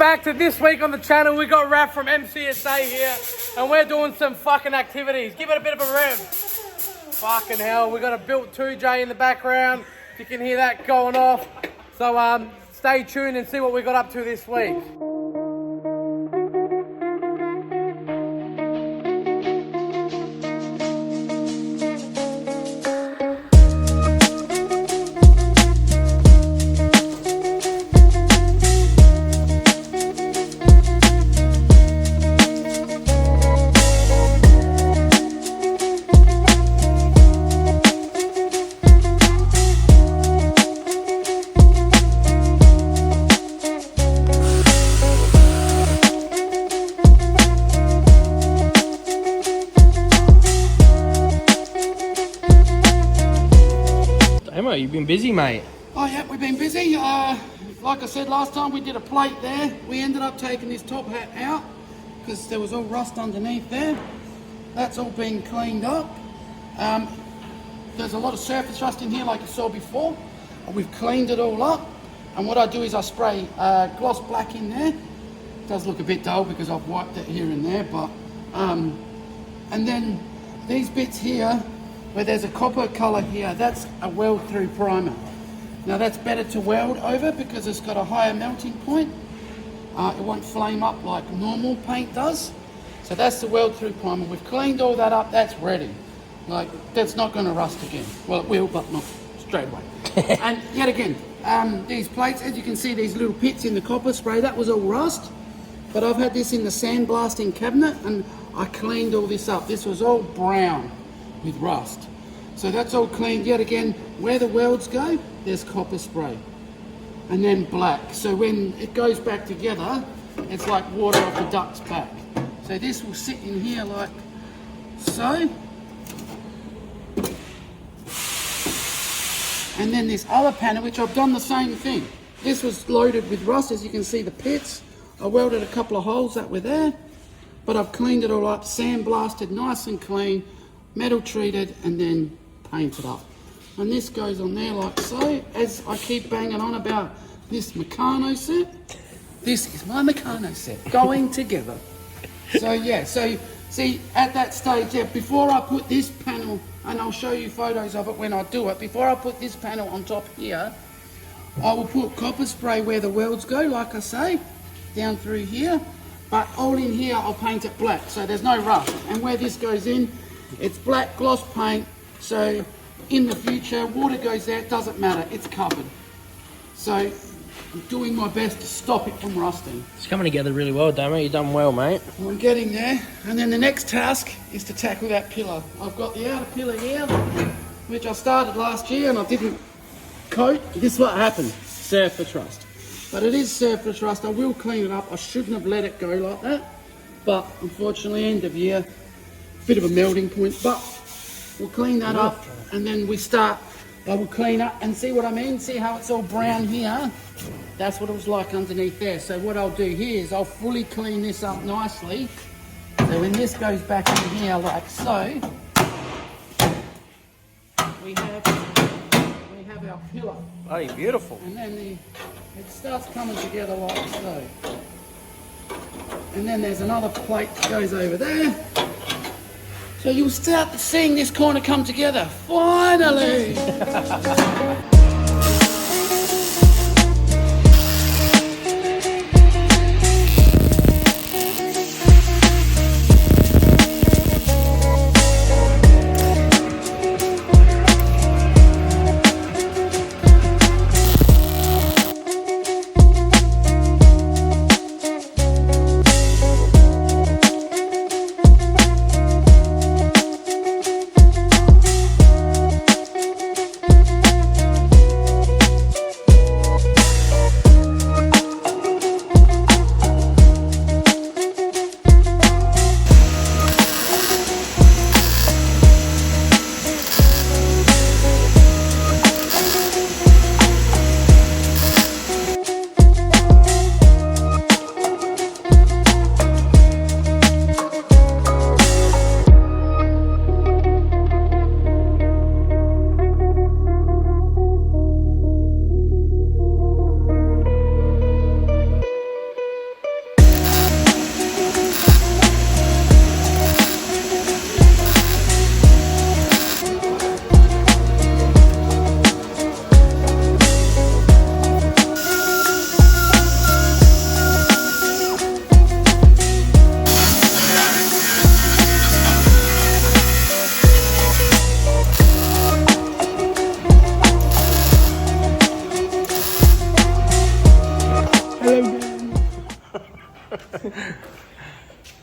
back to this week on the channel. We got Raph from MCSA here, and we're doing some fucking activities. Give it a bit of a rev. Fucking hell, we got a built 2J in the background. You can hear that going off. So stay tuned and see what we got up to this week. You've been busy, mate. Oh yeah, we've been busy. Like I said last time, we did a plate there. We ended up taking this top hat out because there was all rust underneath there. That's all been cleaned up. There's a lot of surface rust in here like you saw before. We've cleaned it all up, and what I do is I spray gloss black in there. It does look a bit dull because I've wiped it here and there, but and then these bits here where there's a copper colour here, that's a weld through primer. Now that's better to weld over because it's got a higher melting point. It won't flame up like normal paint does. So that's the weld through primer. We've cleaned all that up, that's ready. Like, that's not going to rust again. Well, it will, but not straight away. And yet again, these plates, as you can see, these little pits in the copper spray, that was all rust. But I've had this in the sandblasting cabinet and I cleaned all this up. This was all brown with rust. So that's all cleaned. Yet again, where the welds go, there's copper spray. And then black. So when it goes back together, it's like water off the duck's back. So this will sit in here like so. And then this other panel, which I've done the same thing. This was loaded with rust, as you can see the pits. I welded a couple of holes that were there, but I've cleaned it all up, sandblasted nice and clean, metal treated, and then painted up. And this goes on there like so. As I keep banging on about this Meccano set, this is my Meccano set going together. So yeah, so see at that stage, yeah, before I put this panel, and I'll show you photos of it when I do it, before I put this panel on top here, I will put copper spray where the welds go, like I say, down through here, but all in here I'll paint it black so there's no rust. And where this goes in, it's black gloss paint, so in the future water goes there, it doesn't matter, it's covered. So I'm doing my best to stop it from rusting. It's coming together really well, Damo. You've done well, mate. I'm getting there, and then the next task is to tackle that pillar. I've got the outer pillar here, which I started last year and I didn't coat. This is what happened, surface rust. But it is surface rust. I will clean it up. I shouldn't have let it go like that, but unfortunately end of year, bit of a melting point, but we'll clean that up and then we start. I will clean up and see what I mean. See how it's all brown here? That's what it was like underneath there. So what I'll do here is I'll fully clean this up nicely. So when this goes back in here like so, we have our pillar. Oh, beautiful. And then it starts coming together like so. And then there's another plate that goes over there. So you'll start seeing this corner come together. Finally!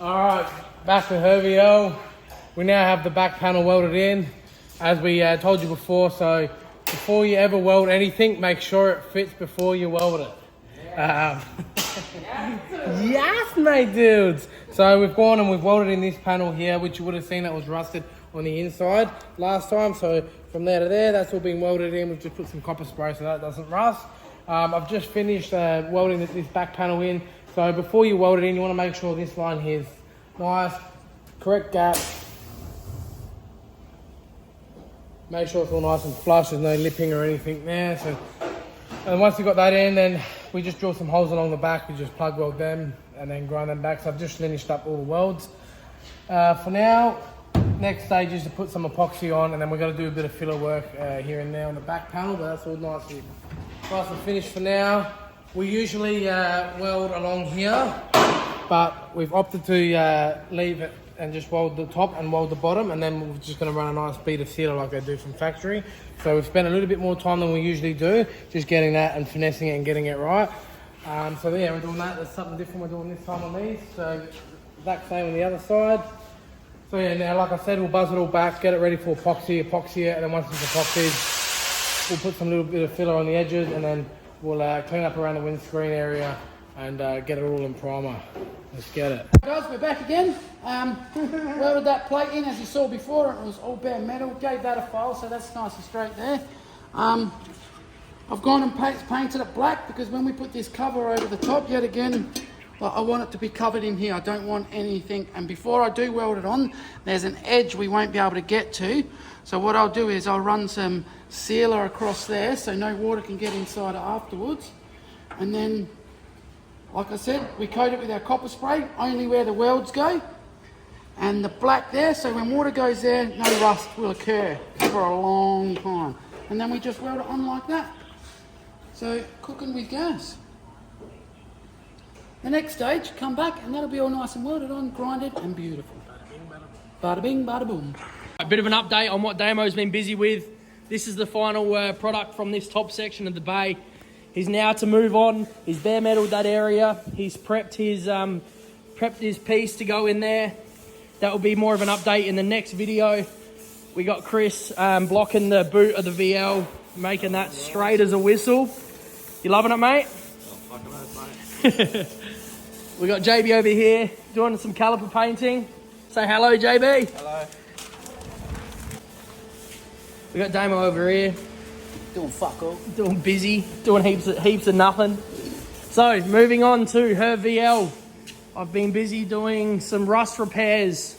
Alright, back to her VL. We now have the back panel welded in, as we told you before. So before you ever weld anything, make sure it fits before you weld it. Yes, mate, dudes. So we've gone and we've welded in this panel here, which you would have seen that was rusted on the inside last time. So from there to there, that's all been welded in. We've just put some copper spray so that it doesn't rust. I've just finished welding this back panel in. So before you weld it in, you want to make sure this line here is nice, correct gap. Make sure it's all nice and flush, there's no lipping or anything there. So, and once you've got that in, then we just drill some holes along the back. We just plug weld them and then grind them back. So I've just finished up all the welds. For now, next stage is to put some epoxy on, and then we're going to do a bit of filler work here and there on the back panel, but that's all nice and finished for now. We usually weld along here, but we've opted to leave it and just weld the top and weld the bottom, and then we're just going to run a nice bead of sealer like they do from factory. So we've spent a little bit more time than we usually do, just getting that and finessing it and getting it right. So yeah, we're doing that. There's something different we're doing this time on these. So exact same on the other side. So yeah, now like I said, we'll buzz it all back, get it ready for epoxy it, and then once it's epoxied, we'll put some little bit of filler on the edges, and then we'll clean up around the windscreen area and get it all in primer. Let's get it. Guys, we're back again. Welded that plate in as you saw before. It was all bare metal. Gave that a file, so that's nice and straight there. I've gone and painted it black because when we put this cover over the top, yet again, I want it to be covered in here. I don't want anything. And before I do weld it on, there's an edge we won't be able to get to. So what I'll do is I'll run some sealer across there so no water can get inside it afterwards. And then, like I said, we coat it with our copper spray, only where the welds go. And the black there, so when water goes there, no rust will occur for a long time. And then we just weld it on like that. So, cooking with gas. The next stage, come back, and that'll be all nice and welded on, grinded, and beautiful. Bada bing, bada boom. A bit of an update on what Damo's been busy with. This is the final product from this top section of the bay. He's now to move on. He's bare metaled that area. He's prepped his piece to go in there. That will be more of an update in the next video. We got Chris blocking the boot of the VL, making that straight as a whistle. You loving it, mate? Oh, fucking mate. We got JB over here doing some caliper painting. Say hello, JB. Hello. We got Damo over here. Doing fuck all. Doing busy, doing heaps of nothing. So, moving on to her VL. I've been busy doing some rust repairs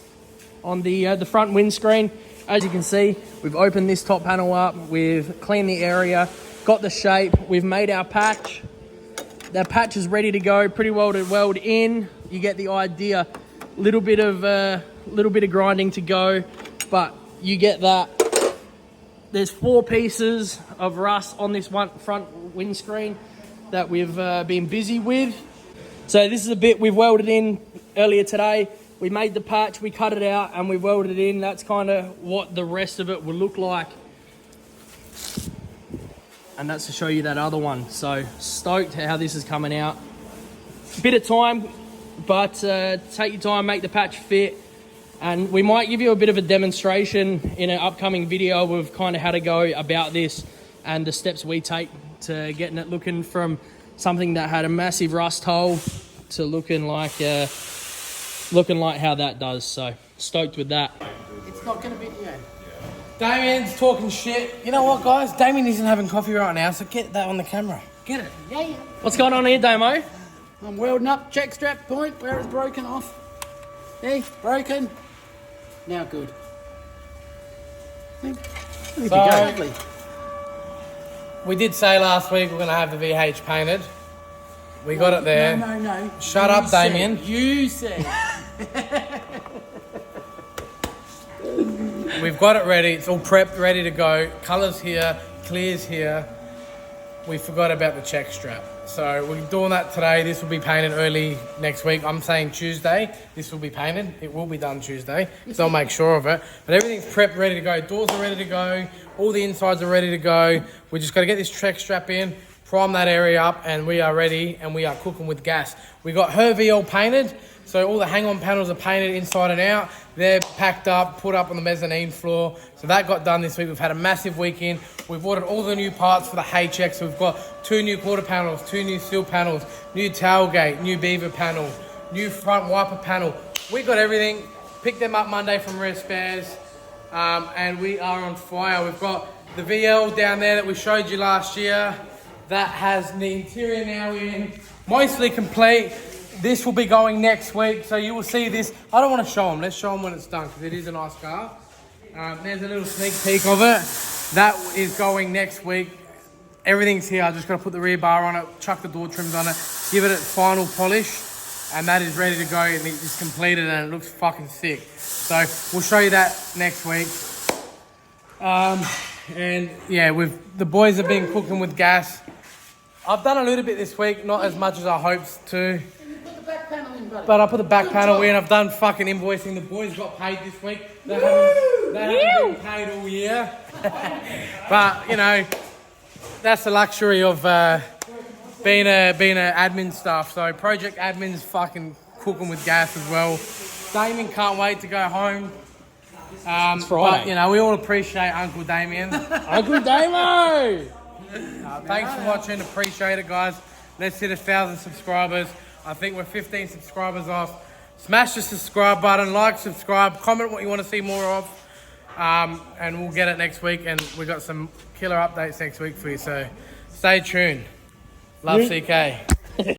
on the front windscreen. As you can see, we've opened this top panel up, we've cleaned the area, got the shape, we've made our patch. That patch is ready to go, pretty well to weld in. You get the idea. Little bit of grinding to go, but you get that. There's 4 pieces of rust on this one front windscreen that we've been busy with. So this is a bit we've welded in earlier today. We made the patch, we cut it out, and we welded it in. That's kind of what the rest of it will look like. And that's to show you that other one. So stoked how this is coming out. Bit of time, but take your time, make the patch fit. And we might give you a bit of a demonstration in an upcoming video of kind of how to go about this and the steps we take to getting it looking from something that had a massive rust hole to looking like how that does. So stoked with that. It's not going to be, yeah. Damien's talking shit. You know what, guys? Damien isn't having coffee right now, so get that on the camera. Get it. Yeah. What's going on here, Damo? I'm welding up check strap point where it's broken off. There, broken. Now good. So, we did say last week we're going to have the VH painted. We got it there. No. Shut up, Damien. You said. We've got it ready. It's all prepped, ready to go. Colours here, clears here. We forgot about the check strap. So we're doing that today. This will be painted early next week. I'm saying Tuesday. This will be painted. It will be done Tuesday, so I'll make sure of it. But everything's prepped, ready to go. Doors are ready to go. All the insides are ready to go. We just got to get this check strap in, prime that area up, and we are ready, and we are cooking with gas. We got her VL painted, so all the hang-on panels are painted inside and out. They're packed up, put up on the mezzanine floor. So that got done this week. We've had a massive weekend. We've ordered all the new parts for the HX. So we've got 2 new quarter panels, 2 new sill panels, new tailgate, new beaver panel, new front wiper panel. We got everything. Picked them up Monday from Rare Spares, and we are on fire. We've got the VL down there that we showed you last year. That has the interior now in, mostly complete. This will be going next week, so you will see this. I don't want to show them. Let's show them when it's done, because it is a nice car. There's a little sneak peek of it. That is going next week. Everything's here. I just got to put the rear bar on it, chuck the door trims on it, give it a final polish, and that is ready to go, and it's completed, and it looks fucking sick. So we'll show you that next week. And yeah, the boys have been cooking with gas. I've done a little bit this week, not as much as I hoped to. Back panel in, buddy. But I put the back panel in. I've done fucking invoicing. The boys got paid this week. They haven't been paid all year. But, you know, that's the luxury of being a admin staff. So project admin's fucking cooking with gas as well. Damien can't wait to go home. It's Friday. But, you know, we all appreciate Uncle Damien. Uncle Damo! Thanks for watching. Appreciate it, guys. Let's hit 1,000 subscribers. I think we're 15 subscribers off. Smash the subscribe button, like, subscribe, comment what you want to see more of, and we'll get it next week. And we got some killer updates next week for you, so stay tuned. Love, CK.